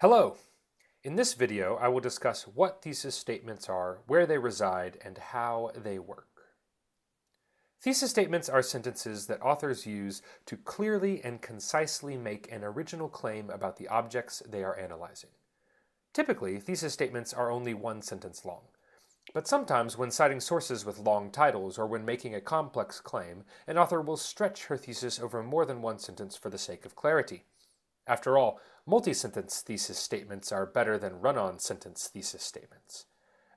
Hello! In this video, I will discuss what thesis statements are, where they reside, and how they work. Thesis statements are sentences that authors use to clearly and concisely make an original claim about the objects they are analyzing. Typically, thesis statements are only one sentence long. But sometimes, when citing sources with long titles or when making a complex claim, an author will stretch her thesis over more than one sentence for the sake of clarity. After all, multi-sentence thesis statements are better than run-on sentence thesis statements.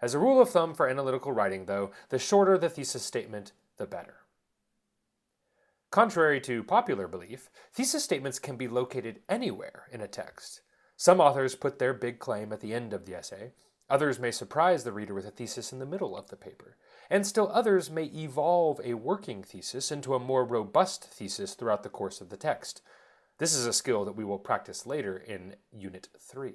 As a rule of thumb for analytical writing, though, the shorter the thesis statement, the better. Contrary to popular belief, thesis statements can be located anywhere in a text. Some authors put their big claim at the end of the essay. Others may surprise the reader with a thesis in the middle of the paper. And still others may evolve a working thesis into a more robust thesis throughout the course of the text. This is a skill that we will practice later in Unit 3.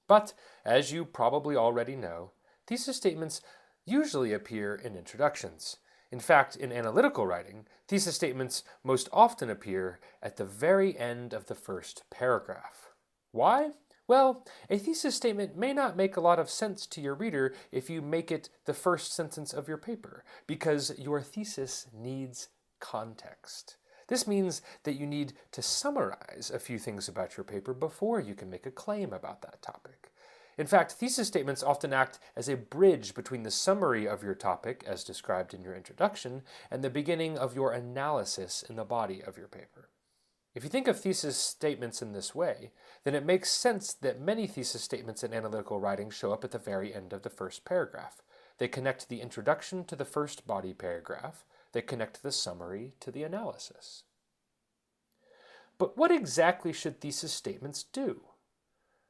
But, as you probably already know, thesis statements usually appear in introductions. In fact, in analytical writing, thesis statements most often appear at the very end of the first paragraph. Why? Well, a thesis statement may not make a lot of sense to your reader if you make it the first sentence of your paper, because your thesis needs context. This means that you need to summarize a few things about your paper before you can make a claim about that topic. In fact, thesis statements often act as a bridge between the summary of your topic, as described in your introduction, and the beginning of your analysis in the body of your paper. If you think of thesis statements in this way, then it makes sense that many thesis statements in analytical writing show up at the very end of the first paragraph. They connect the introduction to the first body paragraph. They connect the summary to the analysis. But what exactly should thesis statements do?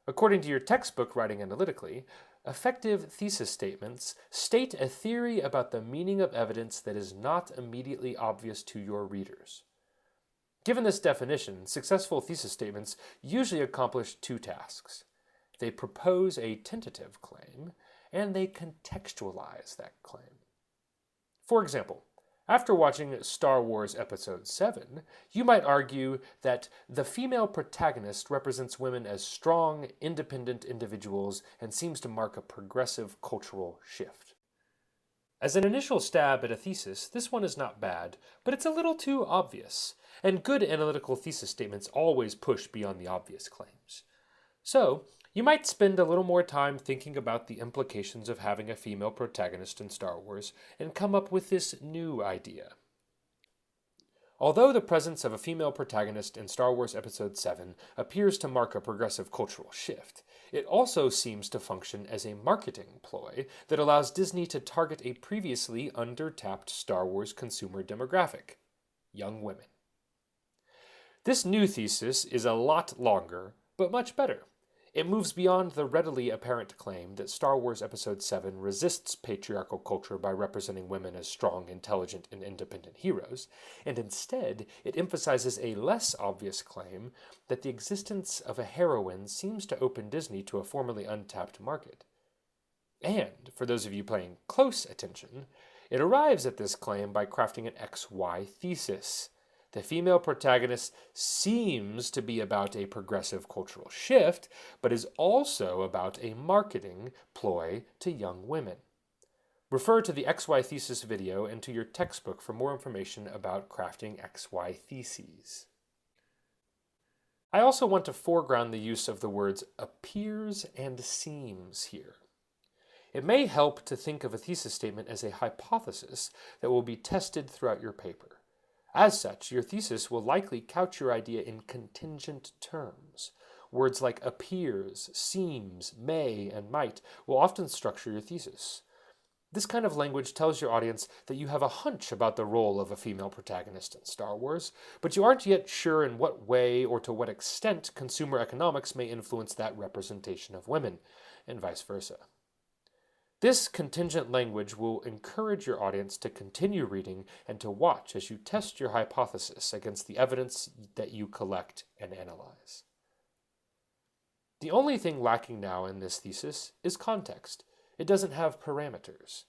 According to your textbook Writing Analytically, effective thesis statements state a theory about the meaning of evidence that is not immediately obvious to your readers. Given this definition, successful thesis statements usually accomplish two tasks. They propose a tentative claim, and they contextualize that claim. For example, after watching Star Wars Episode 7, you might argue that the female protagonist represents women as strong, independent individuals and seems to mark a progressive cultural shift. As an initial stab at a thesis, this one is not bad, but it's a little too obvious, and good analytical thesis statements always push beyond the obvious claims. So, you might spend a little more time thinking about the implications of having a female protagonist in Star Wars and come up with this new idea. Although the presence of a female protagonist in Star Wars Episode 7 appears to mark a progressive cultural shift, it also seems to function as a marketing ploy that allows Disney to target a previously under-tapped Star Wars consumer demographic: young women. This new thesis is a lot longer, but much better. It moves beyond the readily apparent claim that Star Wars Episode 7 resists patriarchal culture by representing women as strong, intelligent, and independent heroes, and instead it emphasizes a less obvious claim that the existence of a heroine seems to open Disney to a formerly untapped market. And, for those of you paying close attention, it arrives at this claim by crafting an XY thesis. The female protagonist seems to be about a progressive cultural shift, but is also about a marketing ploy to young women. Refer to the XY thesis video and to your textbook for more information about crafting XY theses. I also want to foreground the use of the words appears and seems here. It may help to think of a thesis statement as a hypothesis that will be tested throughout your paper. As such, your thesis will likely couch your idea in contingent terms. Words like appears, seems, may, and might will often structure your thesis. This kind of language tells your audience that you have a hunch about the role of a female protagonist in Star Wars, but you aren't yet sure in what way or to what extent consumer economics may influence that representation of women, and vice versa. This contingent language will encourage your audience to continue reading and to watch as you test your hypothesis against the evidence that you collect and analyze. The only thing lacking now in this thesis is context. It doesn't have parameters.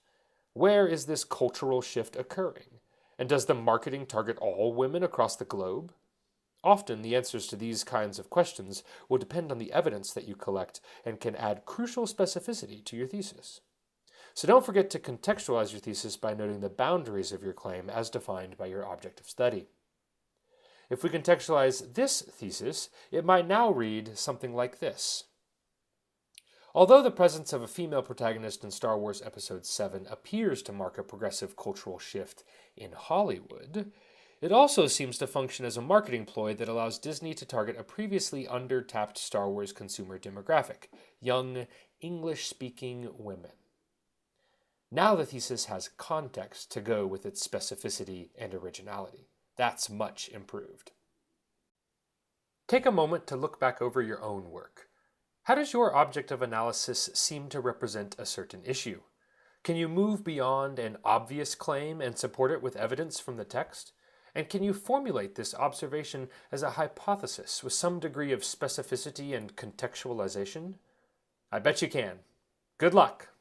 Where is this cultural shift occurring? And does the marketing target all women across the globe? Often, the answers to these kinds of questions will depend on the evidence that you collect and can add crucial specificity to your thesis. So don't forget to contextualize your thesis by noting the boundaries of your claim as defined by your object of study. If we contextualize this thesis, it might now read something like this. Although the presence of a female protagonist in Star Wars Episode 7 appears to mark a progressive cultural shift in Hollywood, it also seems to function as a marketing ploy that allows Disney to target a previously under-tapped Star Wars consumer demographic, young, English-speaking women. Now the thesis has context to go with its specificity and originality. That's much improved. Take a moment to look back over your own work. How does your object of analysis seem to represent a certain issue? Can you move beyond an obvious claim and support it with evidence from the text? And can you formulate this observation as a hypothesis with some degree of specificity and contextualization? I bet you can. Good luck!